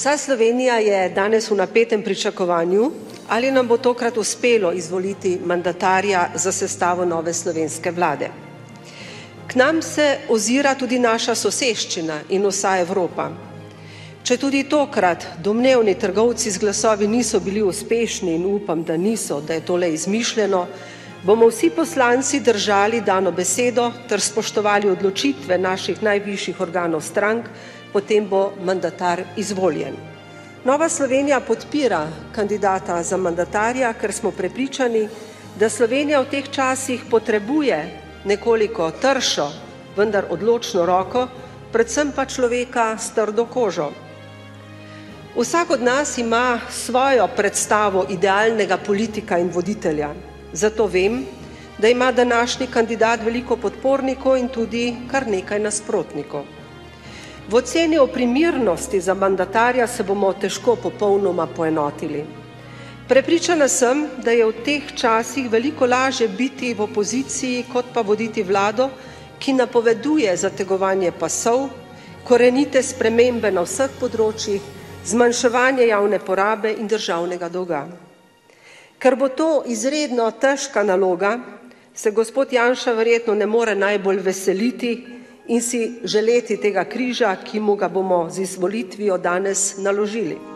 Vsa Slovenija je danes v napetem pričakovanju, ali nam bo tokrat uspelo izvoliti mandatarja za sestavo nove slovenske vlade. K nam se ozira tudi naša soseščina in vsa Evropa. Če tudi tokrat domnevni trgovci z glasovi niso bili uspešni in upam, da niso, da je tole izmišljeno, bomo vsi poslanci držali dano besedo ter spoštovali odločitve naših najvišjih organov strank, potem bo mandatar izvoljen. Nova Slovenija podpira kandidata za mandatarja, ker smo prepričani, da Slovenija v teh časih potrebuje nekoliko tršo, vendar odločno roko, predvsem pa človeka s trdo kožo. Vsak od nas ima svojo predstavo idealnega politika in voditelja. Zato vem, da ima današnji kandidat veliko podpornikov in tudi kar nekaj nasprotnikov. V oceni o primernosti za mandatarja se bomo težko popolnoma poenotili. Prepričana sem, da je v teh časih veliko lažje biti v opoziciji, kot pa voditi vlado, ki napoveduje zategovanje pasov, korenite spremembe na vseh področjih, zmanjševanje javne porabe in državnega dolga. Ker bo to izredno težka naloga, se gospod Janša verjetno ne more najbolj veseliti in si želeti tega križa, ki mu ga bomo z izvolitvijo danes naložili.